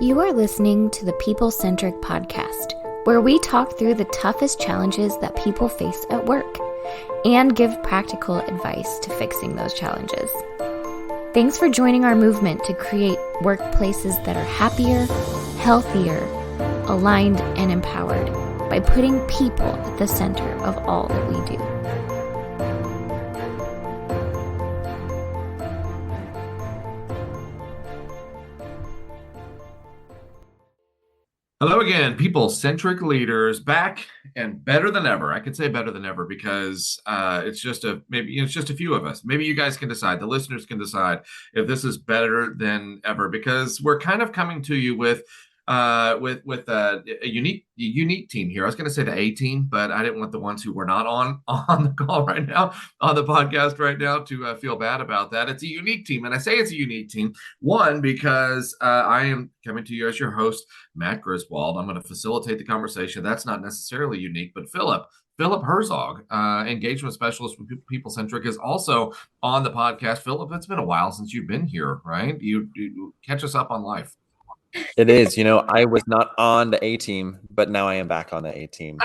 You are listening to the People Centric Podcast, where we talk through the toughest challenges that people face at work and give practical advice to fixing those challenges. Thanks for joining our movement to create workplaces that are happier, healthier, aligned, and empowered by putting people at the center of all that we do. Hello again, people-centric leaders, back and better than ever. I could say better than ever because it's just a few of us. Maybe you guys can decide. The listeners can decide if this is better than ever because we're kind of coming to you with a unique team here. I was going to say the A team, but I didn't want the ones who were not on the call right now, on the podcast right now, to feel bad about that. It's a unique team, and I say it's a unique team. One, because I am coming to you as your host, Matt Griswold. I'm going to facilitate the conversation. That's not necessarily unique, but Philip Herzog, engagement specialist from People Centric, is also on the podcast. Philip, it's been a while since you've been here, right? You catch us up on life. It is. I was not on the A team, but now I am back on the A team.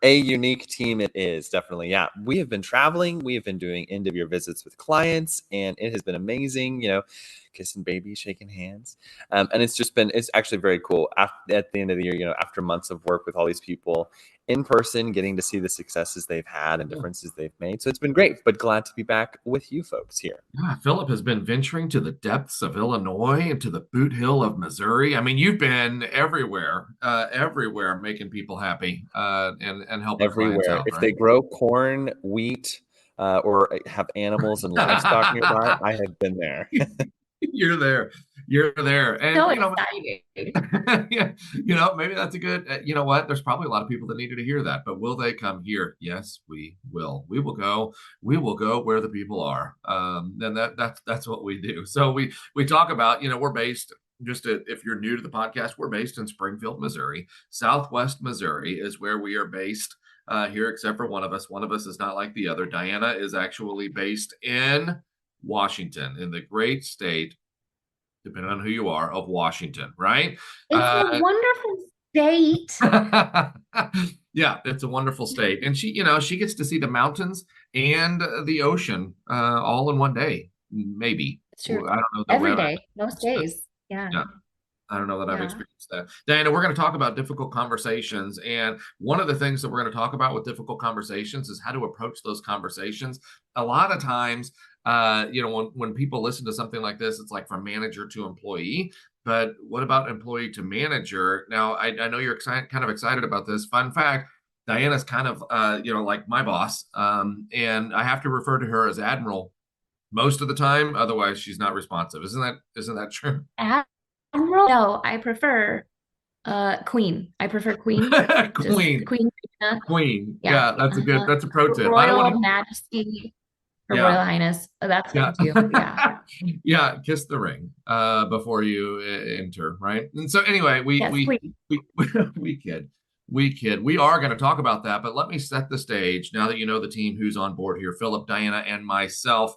A unique team it is, definitely. Yeah, we have been traveling. We have been doing end-of-year visits with clients, and it has been amazing, kissing babies, shaking hands. And it's actually very cool. At the end of the year, after months of work with all these people in person, getting to see the successes they've had and differences they've made. So it's been great, but glad to be back with you folks here. Yeah, Philip has been venturing to the depths of Illinois and to the boot hill of Missouri. I mean, you've been everywhere, making people happy and helping everywhere. Clients out, if right? They grow corn, wheat, or have animals and livestock nearby, I have been there. You're there. And so exciting. Yeah, maybe that's a good, you know what? There's probably a lot of people that needed to hear that, but will they come here? Yes, we will. We will go where the people are. And that's what we do. So we talk about, we're based, if you're new to the podcast, we're based in Springfield, Missouri. Southwest Missouri is where we are based here, except for one of us. One of us is not like the other. Diana is actually based in Washington, in the great state, depending on who you are, of Washington, right? It's a wonderful state. Yeah, it's a wonderful state. And she gets to see the mountains and the ocean all in one day, maybe. It's true. I don't know. Every day, most days. Yeah. I don't know that I've experienced that. Diana, we're going to talk about difficult conversations. And one of the things that we're going to talk about with difficult conversations is how to approach those conversations. A lot of times, when people listen to something like this, it's like from manager to employee. But what about employee to manager? Now, I know you're kind of excited about this. Fun fact, Diana's kind of, like my boss. And I have to refer to her as Admiral most of the time. Otherwise, she's not responsive. Isn't that true? Admiral? No, I prefer Queen. I prefer Queen. Queen. Yeah, that's a pro tip. Royal Majesty. Her Royal Highness. That's good too. Yeah. Yeah. Kiss the ring before you enter, right? And so anyway, we kid. We are going to talk about that, but let me set the stage now that you know the team who's on board here, Philip, Diana, and myself.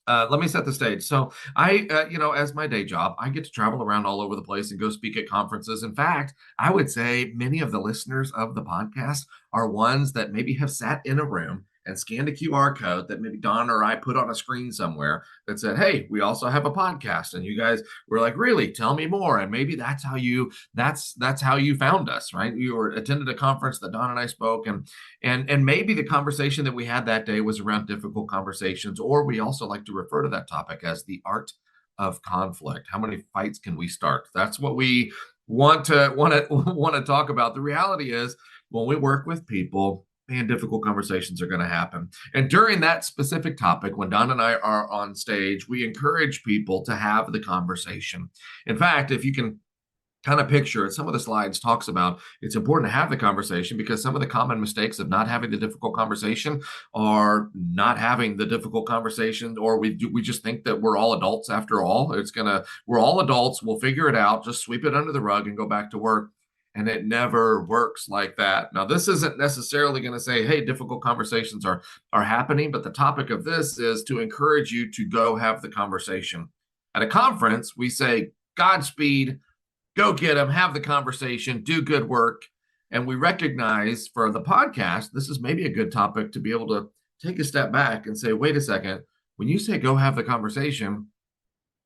Let me set the stage. So I, as my day job, I get to travel around all over the place and go speak at conferences. In fact, I would say many of the listeners of the podcast are ones that maybe have sat in a room and scanned a QR code that maybe Don or I put on a screen somewhere that said, hey, we also have a podcast. And you guys were like, really? Tell me more. And maybe that's how you found us, right? You attended a conference that Don and I spoke, and maybe the conversation that we had that day was around difficult conversations, or we also like to refer to that topic as the art of conflict. How many fights can we start? That's what we want to talk about. The reality is, when we work with people, and difficult conversations are going to happen. And during that specific topic, when Don and I are on stage, we encourage people to have the conversation. In fact, if you can kind of picture it, some of the slides talks about it's important to have the conversation because some of the common mistakes of not having the difficult conversation are not having the difficult conversation, or we just think that we're all adults after all. We're all adults. We'll figure it out. Just sweep it under the rug and go back to work. And it never works like that. Now, this isn't necessarily going to say, hey, difficult conversations are happening, but the topic of this is to encourage you to go have the conversation. At a conference, we say, Godspeed, go get them, have the conversation, do good work. And we recognize for the podcast, this is maybe a good topic to be able to take a step back and say, wait a second, when you say go have the conversation,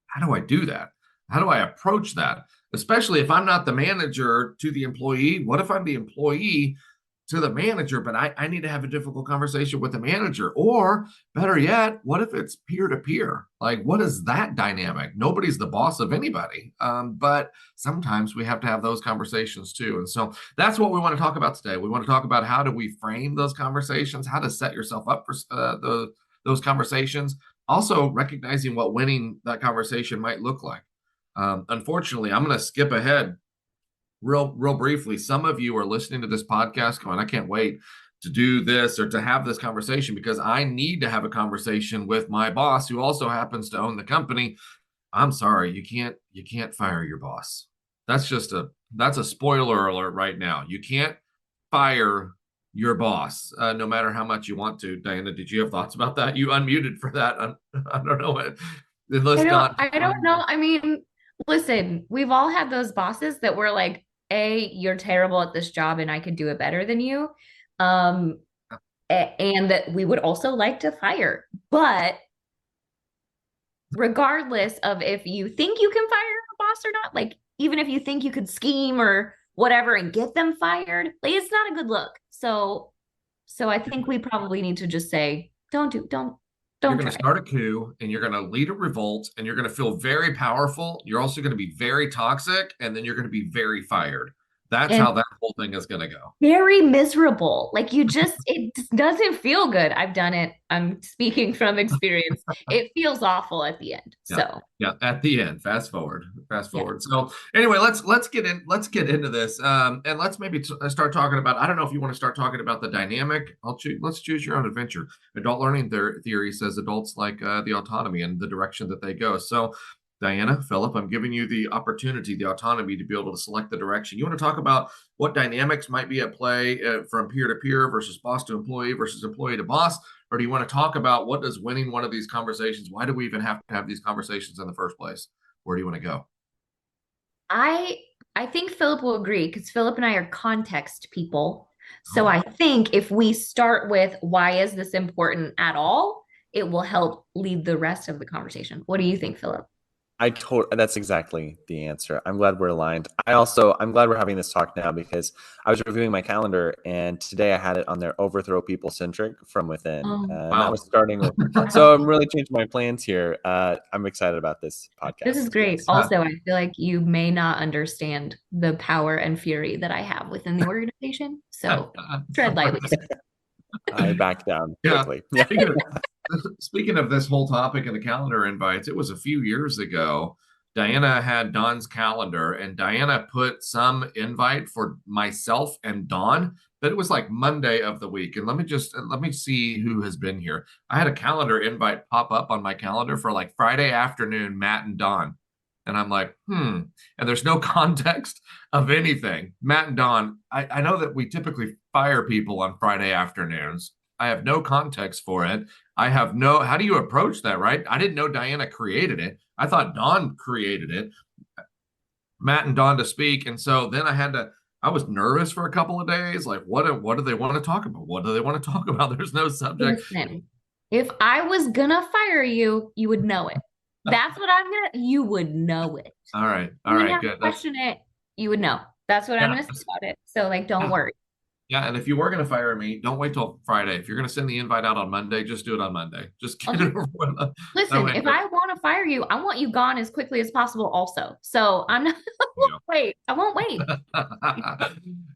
how do I do that? How do I approach that? Especially if I'm not the manager to the employee. What if I'm the employee to the manager, but I need to have a difficult conversation with the manager? Or better yet, what if it's peer-to-peer? Like, what is that dynamic? Nobody's the boss of anybody. But sometimes we have to have those conversations too. And so that's what we want to talk about today. We want to talk about how do we frame those conversations, how to set yourself up for those conversations. Also recognizing what winning that conversation might look like. Unfortunately, I'm going to skip ahead real briefly. Some of you are listening to this podcast going, I can't wait to do this or to have this conversation because I need to have a conversation with my boss who also happens to own the company. I'm sorry, you can't fire your boss. That's a spoiler alert right now. You can't fire your boss, no matter how much you want to. Diana, did you have thoughts about that? You unmuted for that. I don't know. I don't know. I mean, listen, we've all had those bosses that were like, you're terrible at this job and I could do it better than you. And that we would also like to fire. But regardless of if you think you can fire a boss or not, like even if you think you could scheme or whatever and get them fired, like it's not a good look. So I think we probably need to just say, don't. You're going to start a coup and you're going to lead a revolt and you're going to feel very powerful. You're also going to be very toxic and then you're going to be very fired. That's how that whole thing is going to go. Very miserable. Like it doesn't feel good. I've done it. I'm speaking from experience. It feels awful at the end. Yeah, at the end. Fast forward. Yeah. So anyway, let's get into this. And let's maybe start talking about, I don't know if you want to start talking about the dynamic. Let's choose your own adventure. Adult learning theory says adults like the autonomy and the direction that they go. So Diana, Philip, I'm giving you the opportunity, the autonomy to be able to select the direction. You want to talk about what dynamics might be at play from peer to peer versus boss to employee versus employee to boss? Or do you want to talk about what does winning one of these conversations? Why do we even have to have these conversations in the first place? Where do you want to go? I think Philip will agree because Philip and I are context people. So I think if we start with why is this important at all, it will help lead the rest of the conversation. What do you think, Philip? That's exactly the answer. I'm glad we're aligned. I'm glad we're having this talk now because I was reviewing my calendar and today I had it on there, overthrow people centric from within. And that was starting with, so I'm really changing my plans here. I'm excited about this podcast. This is great. Yes. Also, I feel like you may not understand the power and fury that I have within the organization. So tread lightly. I back down quickly. Yeah. Speaking of this whole topic and the calendar invites, it was a few years ago. Diana had Dawn's calendar and Diana put some invite for myself and Dawn, but it was like Monday of the week. And let me see who has been here. I had a calendar invite pop up on my calendar for like Friday afternoon, Matt and Dawn. And I'm like, and there's no context of anything. Matt and Dawn, I know that we typically fire people on Friday afternoons. I have no context for it. How do you approach that, right? I didn't know Diana created it. I thought Dawn created it. Matt and Dawn to speak. And so then I was nervous for a couple of days. Like, what do they want to talk about? What do they want to talk about? There's no subject. Listen, if I was gonna fire you, you would know it. That's what you would know it. All right. Good. Question it, you would know. That's what I'm going to say about it. So don't worry. Yeah. And if you were going to fire me, don't wait till Friday. If you're going to send the invite out on Monday, just do it on Monday. Just get it over with. Listen, if I want to fire you, I want you gone as quickly as possible also. So I'm not, I won't wait.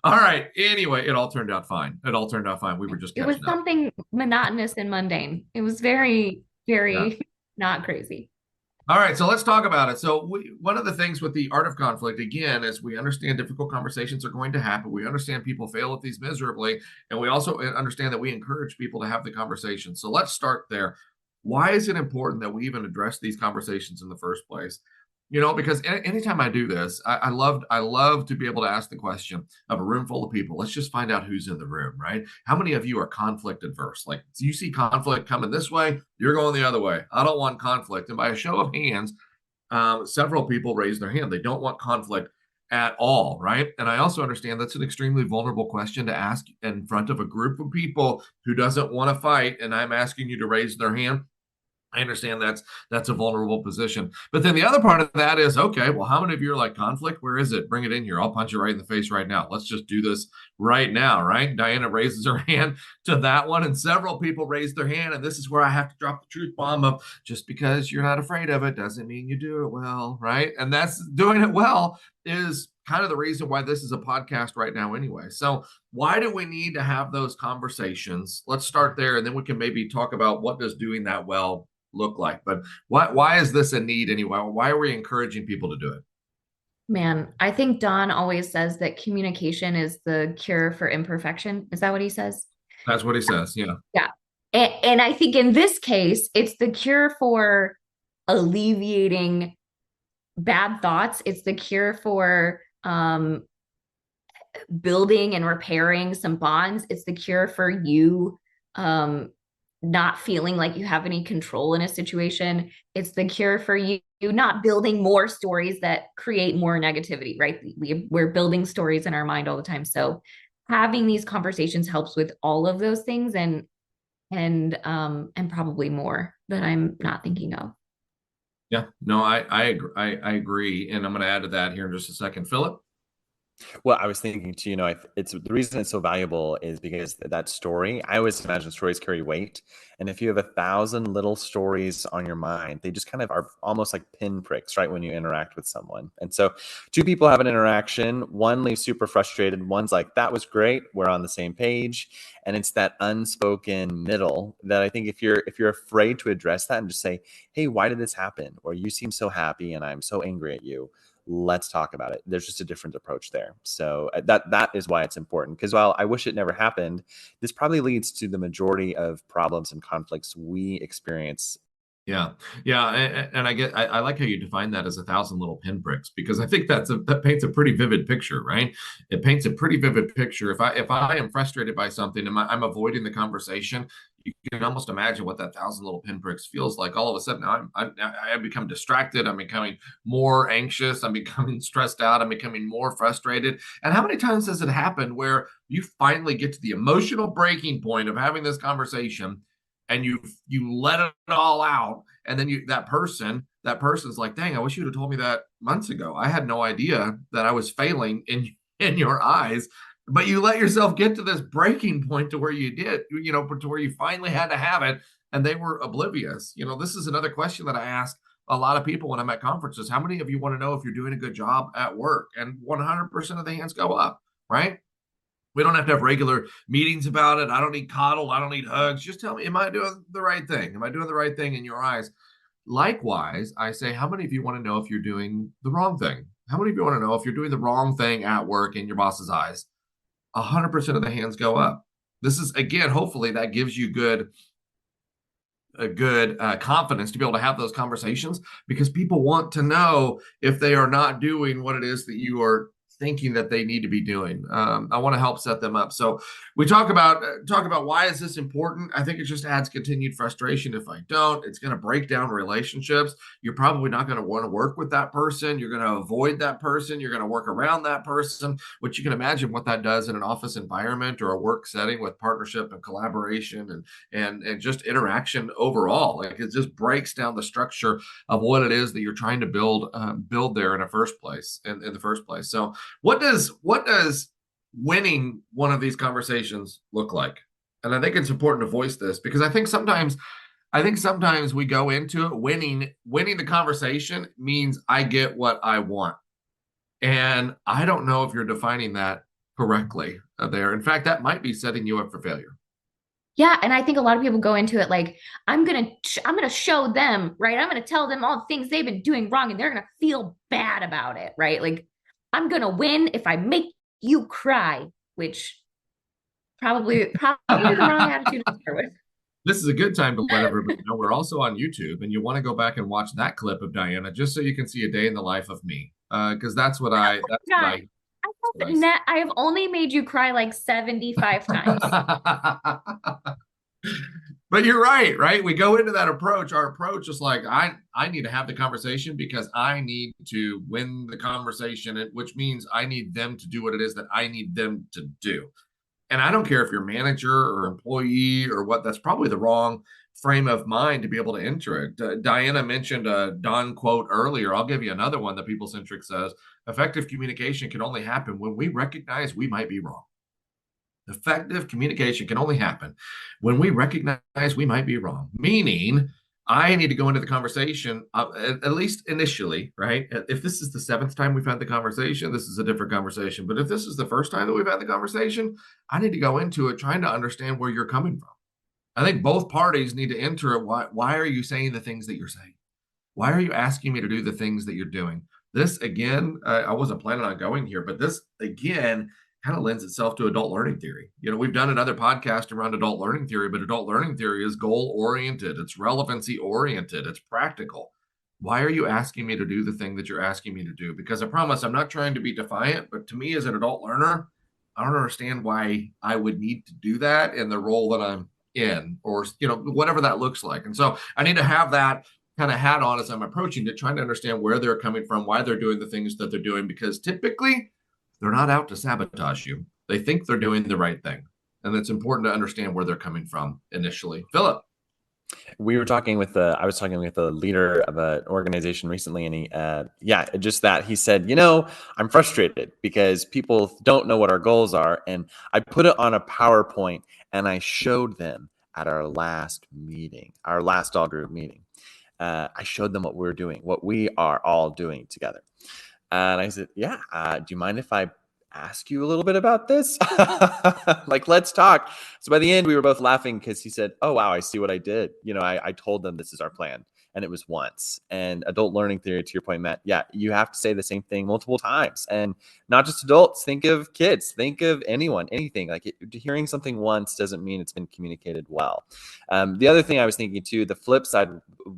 All right. Anyway, it all turned out fine. We were just, it was something monotonous and mundane. It was very, very not crazy. All right, so let's talk about it. So one of the things with the art of conflict, again, is we understand difficult conversations are going to happen. We understand people fail at these miserably, and we also understand that we encourage people to have the conversation. So let's start there. Why is it important that we even address these conversations in the first place? Because anytime I do this, I love to be able to ask the question of a room full of people. Let's just find out who's in the room, right? How many of you are conflict adverse? Like, you see conflict coming this way, you're going the other way. I don't want conflict. And by a show of hands, several people raise their hand. They don't want conflict at all, right? And I also understand that's an extremely vulnerable question to ask in front of a group of people who doesn't want to fight, and I'm asking you to raise their hand. I understand that's a vulnerable position. But then the other part of that is, okay, well, how many of you are like, conflict? Where is it? Bring it in here. I'll punch you right in the face right now. Let's just do this right now, right? Diana raises her hand to that one, and several people raise their hand. And this is where I have to drop the truth bomb of, just because you're not afraid of it doesn't mean you do it well, right? And that's, doing it well is kind of the reason why this is a podcast right now anyway. So why do we need to have those conversations? Let's start there, and then we can maybe talk about what does doing that well look like. But why is this a need anyway? Why are we encouraging people to do it? Man, I think Don always says that communication is the cure for imperfection. Is that what he says? That's what he says. Yeah. Yeah. And I think in this case, it's the cure for alleviating bad thoughts. It's the cure for building and repairing some bonds. It's the cure for you not feeling like you have any control in a situation. It's the cure for you not building more stories that create more negativity, right? We're building stories in our mind all the time. So having these conversations helps with all of those things, and probably more that I'm not thinking of. Yeah, no, I agree. And I'm going to add to that here in just a second. Philip? Well, I was thinking too, it's the reason it's so valuable is because that story, I always imagine stories carry weight. And if you have 1,000 little stories on your mind, they just kind of are almost like pinpricks, right? When you interact with someone. And so two people have an interaction, one leaves super frustrated. One's like, that was great. We're on the same page. And it's that unspoken middle that I think if you're afraid to address that and just say, hey, why did this happen? Or you seem so happy and I'm so angry at you. Let's talk about it. There's just a different approach there. So that is why it's important. Because while I wish it never happened, this probably leads to the majority of problems and conflicts we experience. Yeah. And I like how you define that as 1,000 little pinpricks, because I think that paints a pretty vivid picture, right? It paints a pretty vivid picture. If I am frustrated by something and I'm avoiding the conversation, you can almost imagine what that 1,000 little pinpricks feels like. All of a sudden, I become distracted. I'm becoming more anxious. I'm becoming stressed out. I'm becoming more frustrated. And how many times has it happened where you finally get to the emotional breaking point of having this conversation, and you let it all out, and then that person's like, dang, I wish you'd have told me that months ago. I had no idea that I was failing in your eyes. But you let yourself get to this breaking point to where you did, to where you finally had to have it, and they were oblivious. This is another question that I ask a lot of people when I'm at conferences. How many of you want to know if you're doing a good job at work? And 100% of the hands go up, right? We don't have to have regular meetings about it. I don't need coddle. I don't need hugs. Just tell me, am I doing the right thing? Am I doing the right thing in your eyes? Likewise, I say, how many of you want to know if you're doing the wrong thing? How many of you want to know if you're doing the wrong thing at work in your boss's eyes? 100% of the hands go up. This is, again, hopefully that gives you a good confidence to be able to have those conversations, because people want to know if they are not doing what it is that you are thinking that they need to be doing. I want to help set them up. So we talk about why is this important? I think it just adds continued frustration. If I don't, it's going to break down relationships. You're probably not going to want to work with that person. You're going to avoid that person. You're going to work around that person, which you can imagine what that does in an office environment or a work setting with partnership and collaboration and just interaction overall. Like, it just breaks down the structure of what it is that you're trying to build there in the first place. So what does winning one of these conversations look like? And I think it's important to voice this, because I think sometimes we go into it winning the conversation means I get what I want. And I don't know if you're defining that correctly there. In fact, that might be setting you up for failure. Yeah, and I think a lot of people go into it like, I'm gonna show them, right? I'm gonna tell them all the things they've been doing wrong, and they're gonna feel bad about it, right? Like, I'm gonna win if I make you cry, which probably the wrong attitude to start with. This is a good time to let everybody know we're also on YouTube, and you want to go back and watch that clip of Diana just so you can see a day in the life of me, because that's what I have only made you cry like 75 times. But you're right? We go into that approach. Our approach is like, I need to have the conversation because I need to win the conversation, which means I need them to do what it is that I need them to do. And I don't care if you're manager or employee or what, that's probably the wrong frame of mind to be able to enter it. Diana mentioned a Don quote earlier. I'll give you another one that People Centric says. Effective communication can only happen when we recognize we might be wrong. Effective communication can only happen when we recognize we might be wrong, meaning I need to go into the conversation, at least initially, right? If this is the seventh time we've had the conversation, this is a different conversation. But if this is the first time that we've had the conversation, I need to go into it trying to understand where you're coming from. I think both parties need to enter it. Why are you saying the things that you're saying? Why are you asking me to do the things that you're doing? This, again, I wasn't planning on going here, but this, again, kind of lends itself to adult learning theory. We've done another podcast around adult learning theory, but adult learning theory is goal-oriented. It's relevancy-oriented. It's practical. Why are you asking me to do the thing that you're asking me to do? Because I promise I'm not trying to be defiant, but to me as an adult learner, I don't understand why I would need to do that in the role that I'm in, or whatever that looks like. And so I need to have that kind of hat on as I'm approaching it, trying to understand where they're coming from, why they're doing the things that they're doing, because typically they're not out to sabotage you. They think they're doing the right thing. And it's important to understand where they're coming from initially. Philip. I was talking with a leader of an organization recently, and he said, I'm frustrated because people don't know what our goals are. And I put it on a PowerPoint and I showed them at our last all group meeting. I showed them what we're doing, what we are all doing together. And I said, do you mind if I ask you a little bit about this? Like, let's talk. So by the end, we were both laughing because he said, oh, wow, I see what I did. I told them this is our plan. And it was once. And adult learning theory, to your point, Matt, you have to say the same thing multiple times. And not just adults. Think of kids. Think of anyone, anything. Like hearing something once doesn't mean it's been communicated well. The other thing I was thinking too, the flip side,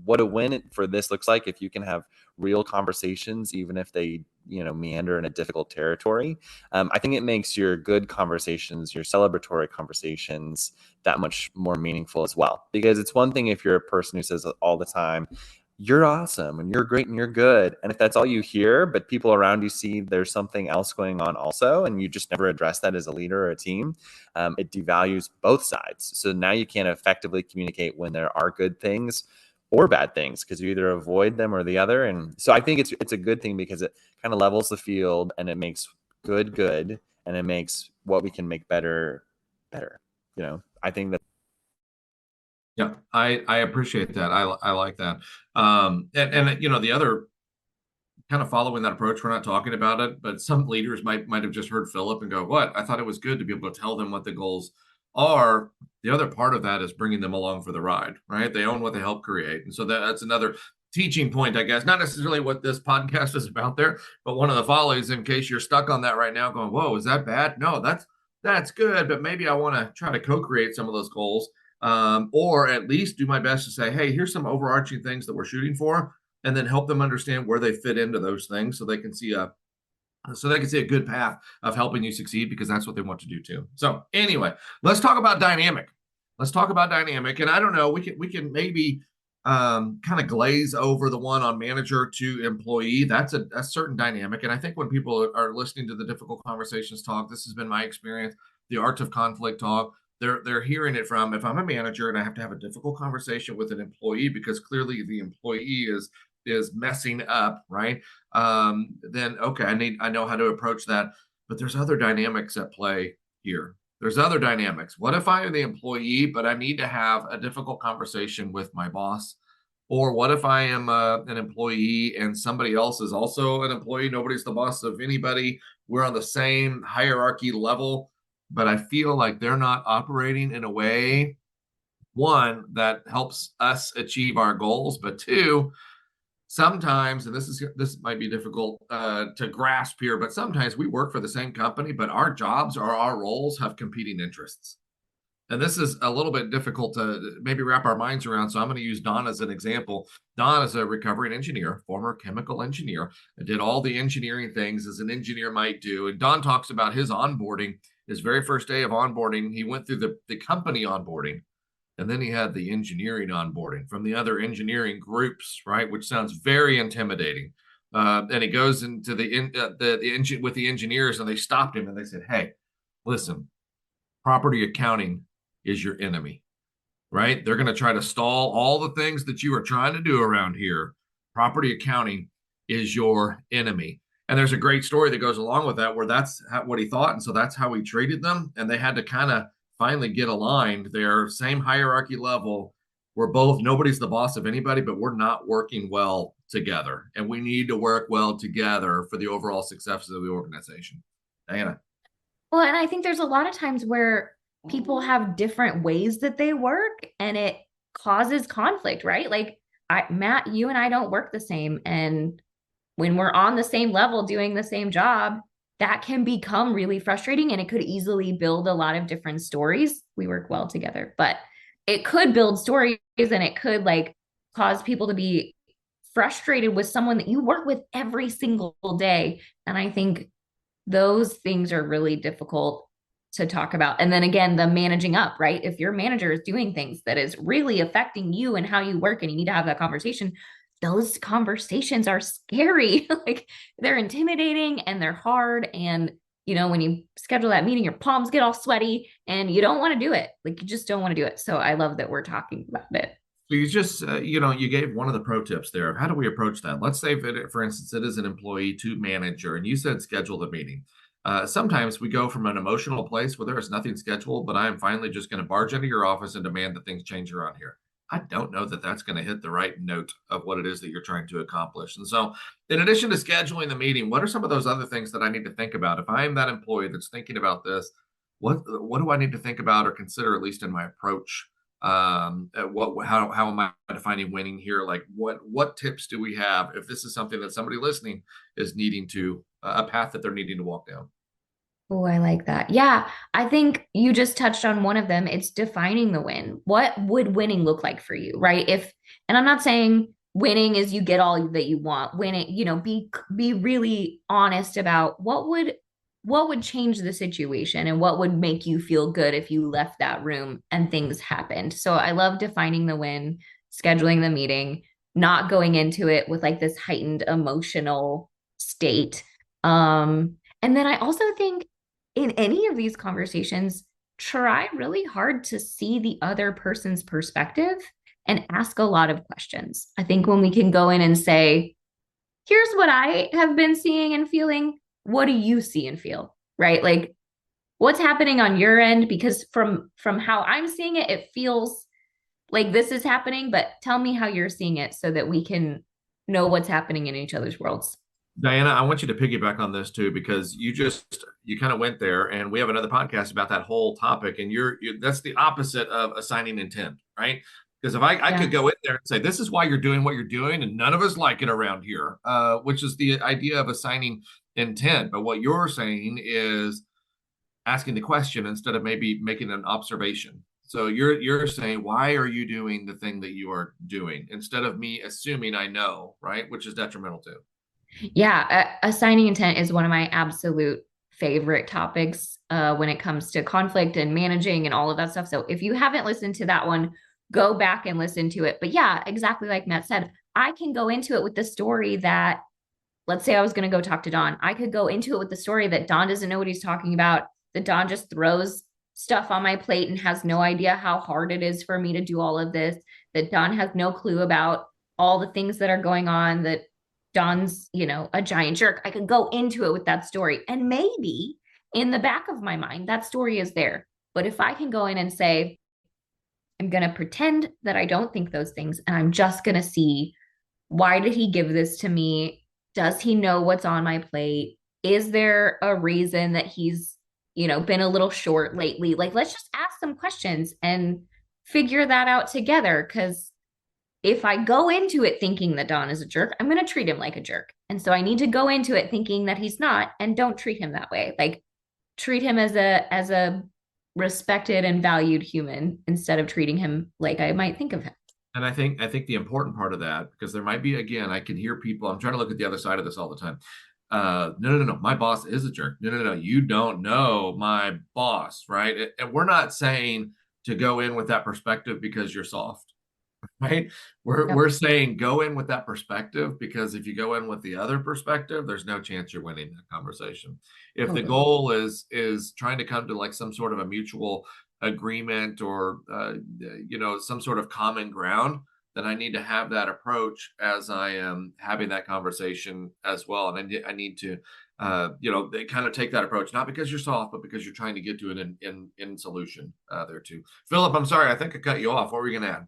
what a win for this looks like if you can have real conversations, even if they meander in a difficult territory. I think it makes your good conversations, your celebratory conversations, that much more meaningful as well. Because it's one thing if you're a person who says all the time, you're awesome and you're great and you're good. And if that's all you hear, but people around you see there's something else going on also, and you just never address that as a leader or a team, it devalues both sides. So now you can't effectively communicate when there are good things or bad things, because you either avoid them or the other. And so I think it's a good thing because it kind of levels the field and it makes good, and it makes what we can make better. I think that. Yeah, I appreciate that. I like that. And the other kind of following that approach, we're not talking about it, but some leaders might have just heard Philip and go, what? I thought it was good to be able to tell them what the goals are. The other part of that is bringing them along for the ride, right? They own what they help create. And so that's another teaching point, I guess, not necessarily what this podcast is about there, but one of the follies, in case you're stuck on that right now going, whoa, is that bad? No, that's good. But maybe I want to try to co-create some of those goals, or at least do my best to say, hey, here's some overarching things that we're shooting for, and then help them understand where they fit into those things so they can see a good path of helping you succeed, because that's what they want to do too. So anyway, let's talk about dynamic. And I don't know, we can maybe kind of glaze over the one on manager to employee. That's a certain dynamic. And I think when people are listening to the difficult conversations talk, this has been my experience, the art of conflict talk, they're hearing it from, if I'm a manager and I have to have a difficult conversation with an employee because clearly the employee is messing up, right? Then okay, I know how to approach that. But there's other dynamics at play here. There's other dynamics. What if I am the employee, but I need to have a difficult conversation with my boss? Or what if I am an employee and somebody else is also an employee? Nobody's the boss of anybody. We're on the same hierarchy level, but I feel like they're not operating in a way, one, that helps us achieve our goals, but two, sometimes, and this might be difficult to grasp here, but sometimes we work for the same company, but our jobs or our roles have competing interests. And this is a little bit difficult to maybe wrap our minds around. So I'm going to use Don as an example. Don is a recovering engineer, former chemical engineer, and did all the engineering things as an engineer might do. And Don talks about his onboarding, his very first day of onboarding. He went through the company onboarding. And then he had the engineering onboarding from the other engineering groups, right? Which sounds very intimidating. And he goes into with the engineers, and they stopped him and they said, "Hey, listen, property accounting is your enemy, right? They're going to try to stall all the things that you are trying to do around here. Property accounting is your enemy." And there's a great story that goes along with that, where that's what he thought. And so that's how he treated them. And they had to kind of finally get aligned. They're same hierarchy level. We're both, nobody's the boss of anybody, but we're not working well together. And we need to work well together for the overall success of the organization. Diana. Well, and I think there's a lot of times where people have different ways that they work and it causes conflict, right? Like Matt, you and I don't work the same. And when we're on the same level doing the same job, that can become really frustrating, and it could easily build a lot of different stories. We work well together, but it could build stories, and it could like cause people to be frustrated with someone that you work with every single day. And I think those things are really difficult to talk about. And then again, the managing up, right? If your manager is doing things that is really affecting you and how you work, and you need to have that conversation, those conversations are scary. Like they're intimidating and they're hard. And, you know, when you schedule that meeting, your palms get all sweaty and you don't want to do it. Like you just don't want to do it. So I love that we're talking about it. So you just, you gave one of the pro tips there. How do we approach that? Let's say, for instance, it is an employee to manager, and you said schedule the meeting. Sometimes we go from an emotional place where there is nothing scheduled, but I am finally just going to barge into your office and demand that things change around here. I don't know that that's going to hit the right note of what it is that you're trying to accomplish. And so, in addition to scheduling the meeting, what are some of those other things that I need to think about? If I am that employee that's thinking about this, what do I need to think about or consider, at least in my approach? How am I defining winning here? Like what tips do we have if this is something that somebody listening is needing to a path that they're needing to walk down? Oh, I like that. Yeah, I think you just touched on one of them. It's defining the win. What would winning look like for you, right? And I'm not saying winning is you get all that you want. Winning, be really honest about what would change the situation and what would make you feel good if you left that room and things happened. So I love defining the win, scheduling the meeting, not going into it with like this heightened emotional state. And then I also think in any of these conversations, try really hard to see the other person's perspective and ask a lot of questions. I think when we can go in and say, here's what I have been seeing and feeling, what do you see and feel, right? Like what's happening on your end? Because from how I'm seeing it, it feels like this is happening, but tell me how you're seeing it so that we can know what's happening in each other's worlds. Diana, I want you to piggyback on this too, because you kind of went there, and we have another podcast about that whole topic, and you're that's the opposite of assigning intent, right? Because if I could go in there and say, this is why you're doing what you're doing, and none of us like it around here, which is the idea of assigning intent. But what you're saying is asking the question instead of maybe making an observation. So you're saying, why are you doing the thing that you are doing, instead of me assuming I know, right? Which is detrimental too. Yeah, assigning intent is one of my absolute favorite topics when it comes to conflict and managing and all of that stuff. So if you haven't listened to that one, go back and listen to it. But yeah, exactly like Matt said, I can go into it with the story that, let's say I was going to go talk to Don. I could go into it with the story that Don doesn't know what he's talking about, that Don just throws stuff on my plate and has no idea how hard it is for me to do all of this, that Don has no clue about all the things that are going on, that Don's, a giant jerk. I could go into it with that story. And maybe in the back of my mind, that story is there. But if I can go in and say, I'm going to pretend that I don't think those things, and I'm just going to see, why did he give this to me? Does he know what's on my plate? Is there a reason that he's, been a little short lately? Like, let's just ask some questions and figure that out together. Because if I go into it thinking that Don is a jerk, I'm going to treat him like a jerk. And so I need to go into it thinking that he's not, and don't treat him that way. Like treat him as a respected and valued human instead of treating him like I might think of him. And I think the important part of that, because there might be, again, I can hear people, I'm trying to look at the other side of this all the time. No, my boss is a jerk. No, you don't know my boss, right? And we're not saying to go in with that perspective because you're soft, right? We're saying go in with that perspective, because if you go in with the other perspective, there's no chance you're winning that conversation. If the goal is trying to come to like some sort of a mutual agreement or some sort of common ground, then I need to have that approach as I am having that conversation as well. And I need to they kind of take that approach, not because you're soft, but because you're trying to get to an in solution there too. Philip, I'm sorry, I think I cut you off. What were you going to add?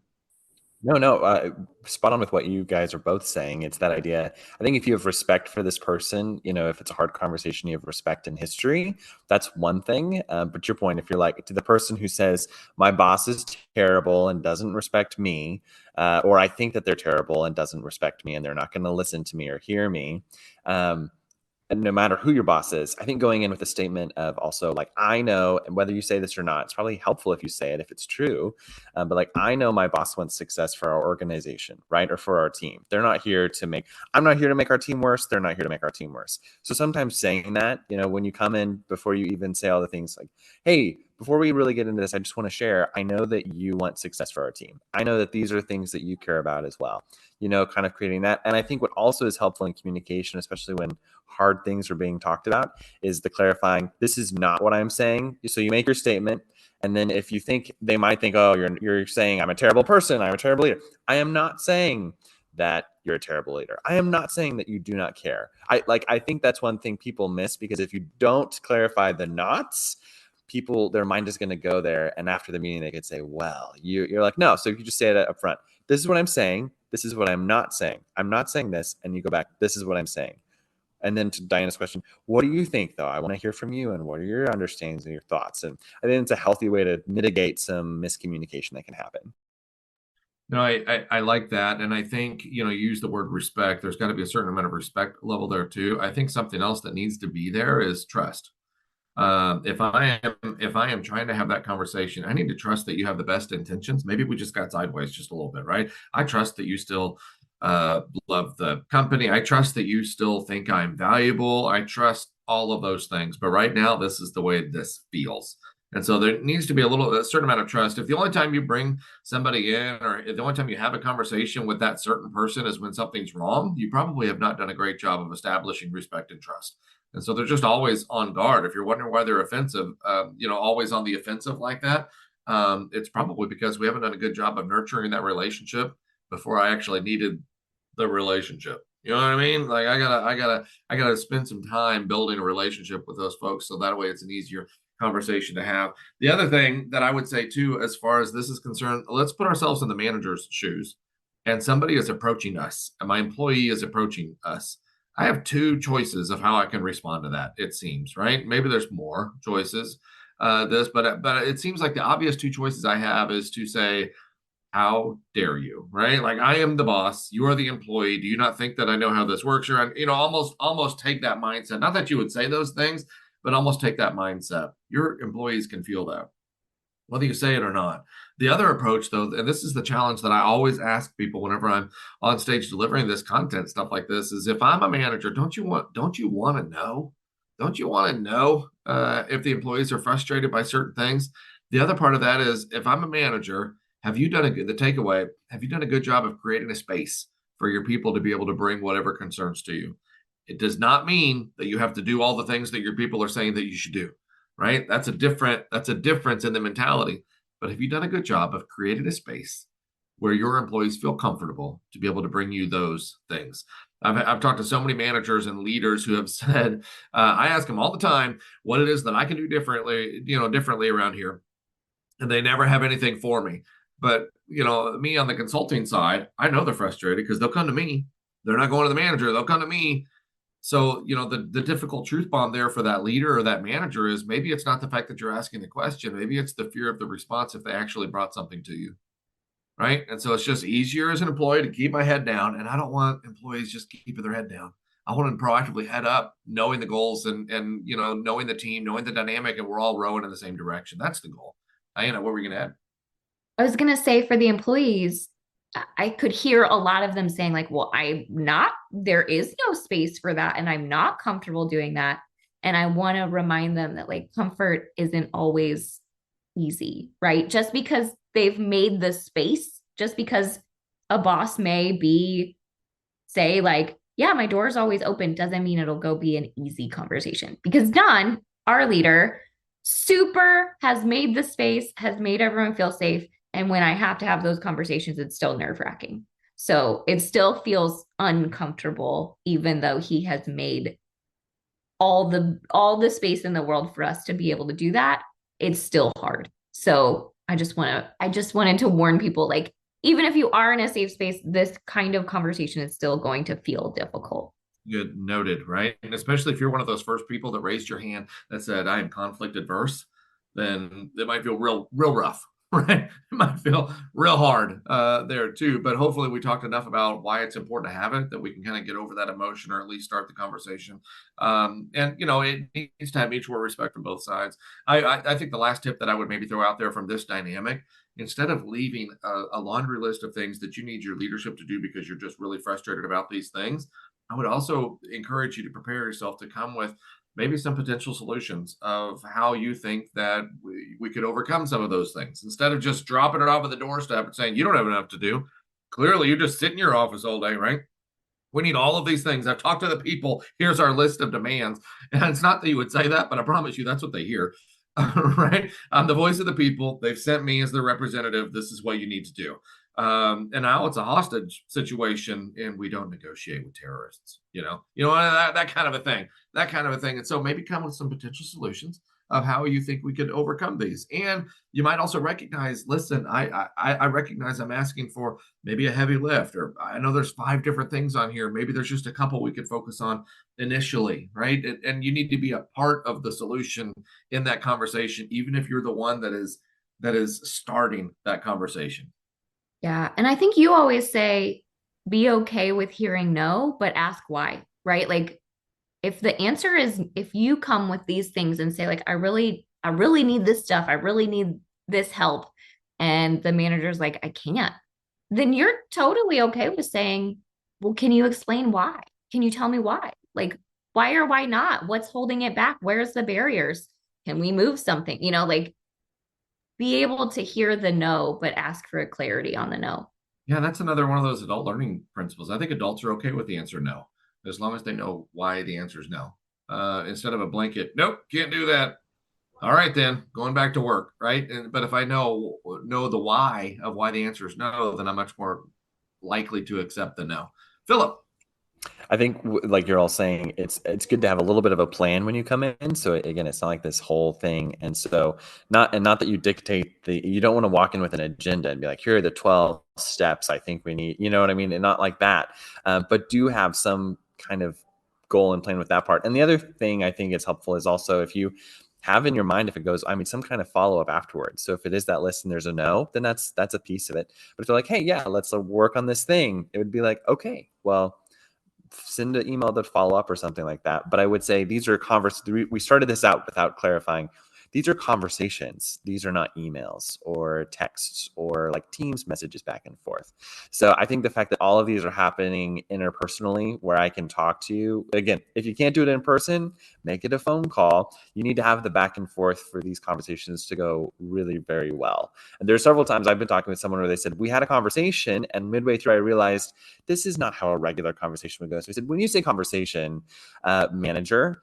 No, spot on with what you guys are both saying. It's that idea. I think if you have respect for this person, if it's a hard conversation, you have respect in history. That's one thing. But your point, if you're like to the person who says, my boss is terrible and doesn't respect me, or I think that they're terrible and doesn't respect me and they're not going to listen to me or hear me. And no matter who your boss is, I think going in with a statement of also like, I know, and whether you say this or not, it's probably helpful if you say it, if it's true. But like, I know my boss wants success for our organization, right? Or for our team. I'm not here to make our team worse. They're not here to make our team worse. So sometimes saying that, when you come in, before you even say all the things like, hey, before we really get into this, I just want to share, I know that you want success for our team. I know that these are things that you care about as well, kind of creating that. And I think what also is helpful in communication, especially when hard things are being talked about, is the clarifying, this is not what I'm saying. So you make your statement. And then if you think, they might think, oh, you're saying I'm a terrible person, I'm a terrible leader. I am not saying that you're a terrible leader. I am not saying that you do not care. I think that's one thing people miss, because if you don't clarify the nots, their mind is going to go there. And after the meeting, they could say, well, you're like, no. So if you just say it up front, this is what I'm saying. This is what I'm not saying. I'm not saying this. And you go back, this is what I'm saying. And then to Diana's question, what do you think, though? I want to hear from you. And what are your understandings and your thoughts? And I think it's a healthy way to mitigate some miscommunication that can happen. No, I like that. And I think, you use the word respect. There's got to be a certain amount of respect level there too. I think something else that needs to be there is trust. If I am trying to have that conversation, I need to trust that you have the best intentions. Maybe we just got sideways just a little bit, right? I trust that you still love the company. I trust that you still think I'm valuable. I trust all of those things. But right now, this is the way this feels. And so there needs to be a certain amount of trust. If the only time you bring somebody in, or the only time you have a conversation with that certain person is when something's wrong, you probably have not done a great job of establishing respect and trust. And so they're just always on guard. If you're wondering why they're offensive, always on the offensive like that, it's probably because we haven't done a good job of nurturing that relationship before I actually needed the relationship. You know what I mean? Like I gotta spend some time building a relationship with those folks, so that way it's an easier conversation to have. The other thing that I would say too, as far as this is concerned, let's put ourselves in the manager's shoes. And somebody is approaching us, and my employee is approaching us. I have two choices of how I can respond to that. It seems, right? Maybe there's more choices. But it seems like the obvious two choices I have is to say, how dare you, right? Like, I am the boss, you are the employee. Do you not think that I know how this works? Or, almost take that mindset. Not that you would say those things, but almost take that mindset. Your employees can feel that, whether you say it or not. The other approach, though, and this is the challenge that I always ask people whenever I'm on stage delivering this content, stuff like this, is if I'm a manager, don't you want to know? Don't you want to know if the employees are frustrated by certain things? The other part of that is, if I'm a manager, have you done the takeaway? Have you done a good job of creating a space for your people to be able to bring whatever concerns to you? It does not mean that you have to do all the things that your people are saying that you should do, right? That's a difference in the mentality. But have you done a good job of creating a space where your employees feel comfortable to be able to bring you those things? I've talked to so many managers and leaders who have said, I ask them all the time what it is that I can do differently around here, and they never have anything for me. But me on the consulting side, I know they're frustrated because they'll come to me. They're not going to the manager. They'll come to me. So, the difficult truth bomb there for that leader or that manager is, maybe it's not the fact that you're asking the question. Maybe it's the fear of the response if they actually brought something to you, right? And so it's just easier as an employee to keep my head down. And I don't want employees just keeping their head down. I want them to proactively head up, knowing the goals and knowing the team, knowing the dynamic, and we're all rowing in the same direction. That's the goal. Diana, what were we going to add? I was going to say, for the employees, I could hear a lot of them saying like, well, there is no space for that, and I'm not comfortable doing that. And I want to remind them that like comfort isn't always easy, right? Just because they've made the space, just because a boss may be say like, yeah, my door is always open, doesn't mean it'll go be an easy conversation. Because Don, our leader, super has made the space, has made everyone feel safe. And when I have to have those conversations, it's still nerve-wracking. So it still feels uncomfortable, even though he has made all the space in the world for us to be able to do that. It's still hard. So I just wanted to warn people, like, even if you are in a safe space, this kind of conversation is still going to feel difficult. Good, noted, right? And especially if you're one of those first people that raised your hand that said, I am conflict adverse, then it might feel real rough, right? It might feel real hard there too. But hopefully we talked enough about why it's important to have it that we can kind of get over that emotion or at least start the conversation. And, it needs to have mutual respect from both sides. I think the last tip that I would maybe throw out there from this dynamic, instead of leaving a laundry list of things that you need your leadership to do because you're just really frustrated about these things, I would also encourage you to prepare yourself to come with maybe some potential solutions of how you think that we could overcome some of those things instead of just dropping it off at the doorstep and saying, you don't have enough to do. Clearly, you just sit in your office all day, right? We need all of these things. I've talked to the people. Here's our list of demands. And it's not that you would say that, but I promise you that's what they hear. Right? I'm the voice of the people. They've sent me as their representative. This is what you need to do. And now it's a hostage situation, and we don't negotiate with terrorists. That kind of a thing. That kind of a thing. And so maybe come with some potential solutions of how you think we could overcome these. And you might also recognize, listen, I recognize I'm asking for maybe a heavy lift, or I know there's 5 different things on here. Maybe there's just a couple we could focus on initially, right? And you need to be a part of the solution in that conversation, even if you're the one that is starting that conversation. Yeah. And I think you always say, be okay with hearing no, but ask why, right? Like, if the answer is, if you come with these things and say like, I really need this stuff, I really need this help, and the manager's like, I can't, then you're totally okay with saying, well, can you explain why? Can you tell me why? Like, why or why not? What's holding it back? Where's the barriers? Can we move something? Like, be able to hear the no, but ask for a clarity on the no. Yeah, that's another one of those adult learning principles. I think adults are okay with the answer no, as long as they know why the answer is no. Instead of a blanket, nope, can't do that. All right, then going back to work, right? But if I know the why of why the answer is no, then I'm much more likely to accept the no. Philip. I think, like you're all saying, it's good to have a little bit of a plan when you come in. So again, it's not like this whole thing. And so not that you dictate you don't want to walk in with an agenda and be like, here are the 12 steps I think we need, you know what I mean? And not like that, but do have some kind of goal and plan with that part. And the other thing I think is helpful is also if you have in your mind, if it goes, some kind of follow-up afterwards. So if it is that list and there's a no, then that's a piece of it. But if they're like, hey, yeah, let's work on this thing, it would be like, okay, well, send an email to follow up or something like that. But I would say these are we started this out without clarifying. These are conversations. These are not emails or texts or like Teams messages back and forth. So I think the fact that all of these are happening interpersonally, where I can talk to you, again, if you can't do it in person, make it a phone call. You need to have the back and forth for these conversations to go really very well. And there's several times I've been talking with someone where they said, we had a conversation, and midway through I realized this is not how a regular conversation would go. So I said, when you say conversation, manager,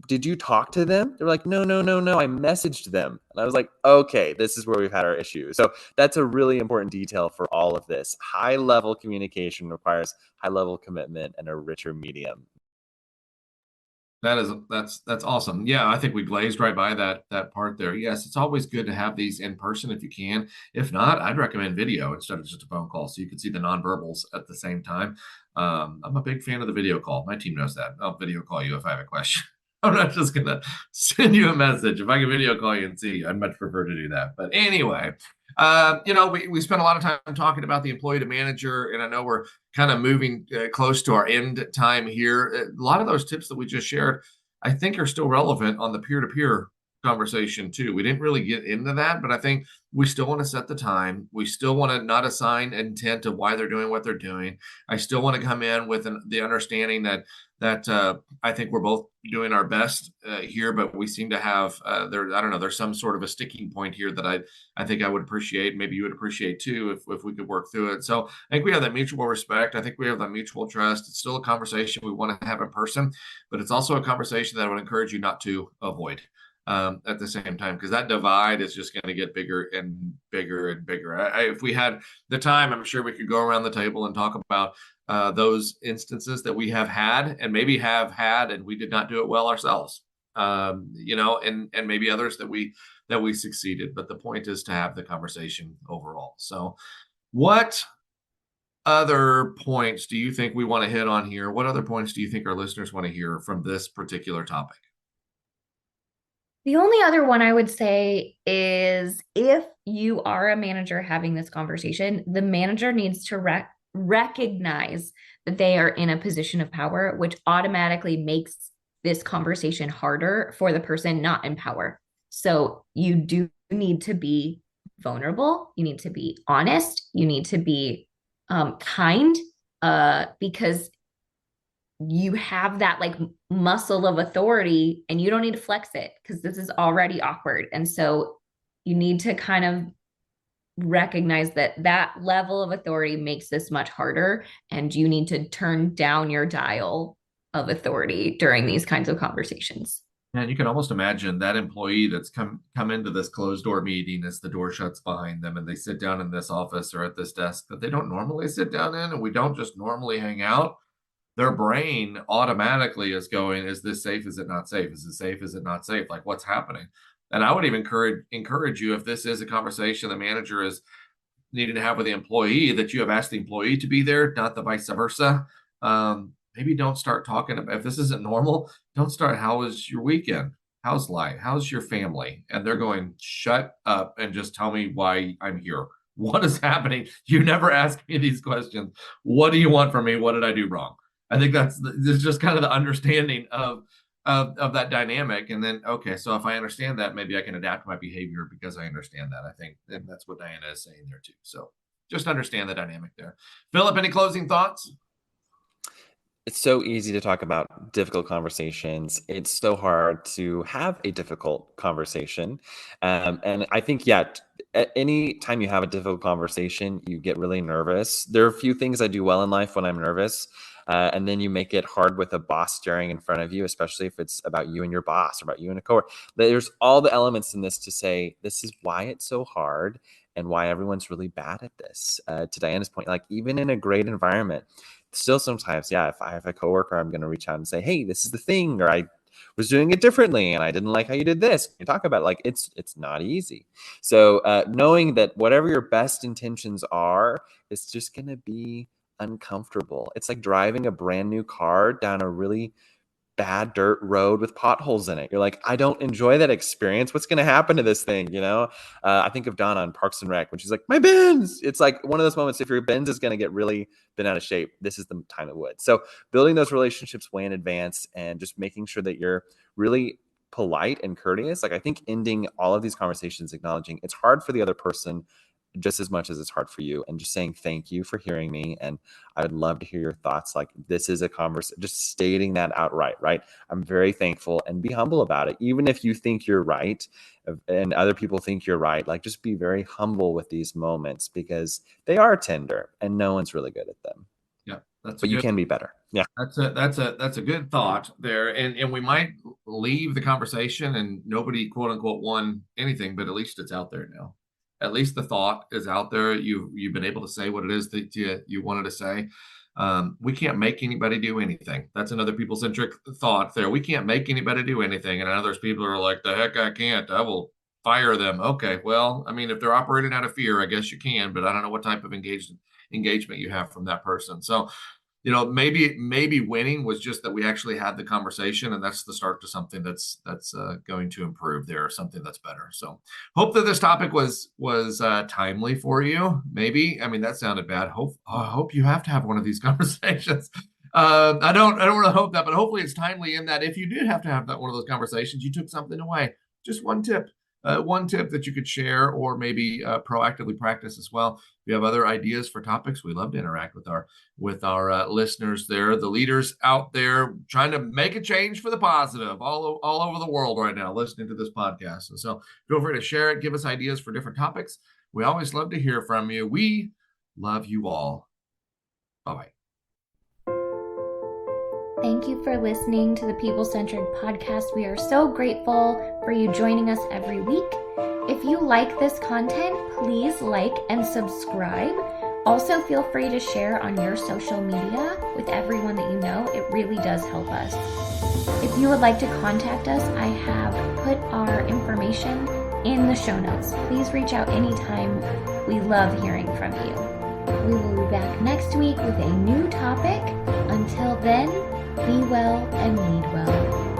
did you talk to them? They're like, no, I messaged them. And I was like, okay, this is where we've had our issue. So that's a really important detail for all of this. High level communication requires high level commitment and a richer medium. That's awesome. Yeah, I think we glazed right by that part there. Yes, it's always good to have these in person if you can. If not, I'd recommend video instead of just a phone call, so you can see the nonverbals at the same time. I'm a big fan of the video call. My team knows that. I'll video call you if I have a question. I'm not just gonna send you a message. If I can video call you and see you, I'd much prefer to do that. But anyway, we spent a lot of time talking about the employee to manager, and I know we're kind of moving close to our end time here. A lot of those tips that we just shared, I think, are still relevant on the peer-to-peer conversation too. We didn't really get into that, but I think we still want to set the time. We still want to not assign intent of why they're doing what they're doing. I still want to come in with the understanding that I think we're both doing our best here, but we seem to have I don't know, there's some sort of a sticking point here that I think I would appreciate. Maybe you would appreciate too if we could work through it. So I think we have that mutual respect. I think we have that mutual trust. It's still a conversation we want to have in person, but it's also a conversation that I would encourage you not to avoid at the same time, because that divide is just going to get bigger and bigger and bigger. If we had the time, I'm sure we could go around the table and talk about those instances that we have had and maybe have had and we did not do it well ourselves, and maybe others that we succeeded. But the point is to have the conversation overall. So what other points do you think we want to hit on here? What other points do you think our listeners want to hear from this particular topic? The only other one I would say is if you are a manager having this conversation, the manager needs to recognize that they are in a position of power, which automatically makes this conversation harder for the person not in power. So you do need to be vulnerable. You need to be honest. You need to be kind, because you have that like muscle of authority and you don't need to flex it because this is already awkward. And so you need to kind of recognize that that level of authority makes this much harder, and you need to turn down your dial of authority during these kinds of conversations. And you can almost imagine that employee that's come into this closed door meeting as the door shuts behind them and they sit down in this office or at this desk that they don't normally sit down in, and we don't just normally hang out. Their brain automatically is going, is this safe? Is it not safe? Is it safe? Is it not safe? Like, what's happening? And I would even encourage you, if this is a conversation the manager is needing to have with the employee, that you have asked the employee to be there, not the vice versa. Maybe don't start talking about, if this isn't normal, don't start, how was your weekend? How's life? How's your family? And they're going, shut up and just tell me why I'm here. What is happening? You never ask me these questions. What do you want from me? What did I do wrong? I think that's just kind of the understanding of that dynamic. And then, okay, so if I understand that, maybe I can adapt my behavior because I understand that. I think, and that's what Diana is saying there too. So just understand the dynamic there. Philip, any closing thoughts? It's so easy to talk about difficult conversations. It's so hard to have a difficult conversation. And I think, at any time you have a difficult conversation, you get really nervous. There are a few things I do well in life when I'm nervous. And then you make it hard with a boss staring in front of you, especially if it's about you and your boss or about you and a coworker. There's all the elements in this to say, this is why it's so hard and why everyone's really bad at this. To Diana's point, like even in a great environment, still sometimes, if I have a coworker, I'm going to reach out and say, hey, this is the thing, or I was doing it differently and I didn't like how you did this. You talk about it, like it's not easy. So knowing that whatever your best intentions are, it's just going to be uncomfortable. It's like driving a brand new car down a really bad dirt road with potholes in it. You're like, I don't enjoy that experience. What's going to happen to this thing? I think of Donna on Parks and Rec when she's like, my Benz. It's like one of those moments. If your Benz is going to get really bent out of shape, this is the time it would. So building those relationships way in advance and just making sure that you're really polite and courteous. Like I think ending all of these conversations, acknowledging it's hard for the other person just as much as it's hard for you, and just saying thank you for hearing me, and I would love to hear your thoughts. Like this is a conversation, just stating that outright, right? I'm very thankful, and be humble about it. Even if you think you're right and other people think you're right, like just be very humble with these moments because they are tender and no one's really good at them. Yeah, but you can be better. Yeah, that's a good thought there, and we might leave the conversation and nobody quote unquote won anything, but at least it's out there now. At least the thought is out there. You've been able to say what it is that you wanted to say. We can't make anybody do anything. That's another people-centric thought there. We can't make anybody do anything. And others people are like, the heck I can't. I will fire them. Okay, well, I mean, if they're operating out of fear, I guess you can, but I don't know what type of engagement you have from that person. So maybe winning was just that we actually had the conversation, and that's the start to something that's going to improve there, or something that's better. So hope that this topic was timely for you. Maybe, I mean, that sounded bad. I hope you have to have one of these conversations. I don't really hope that, but hopefully it's timely in that if you did have to have that one of those conversations, you took something away. just one tip that you could share, or maybe proactively practice as well. If you have other ideas for topics, we love to interact with our listeners there, the leaders out there trying to make a change for the positive all over the world right now, listening to this podcast. And so feel free to share it, give us ideas for different topics. We always love to hear from you. We love you all. Bye-bye. Thank you for listening to the People Centric Podcast. We are so grateful for you joining us every week. If you like this content, please like and subscribe. Also, feel free to share on your social media with everyone that you know. It really does help us. If you would like to contact us, I have put our information in the show notes. Please reach out anytime. We love hearing from you. We will be back next week with a new topic. Until then, be well and lead well.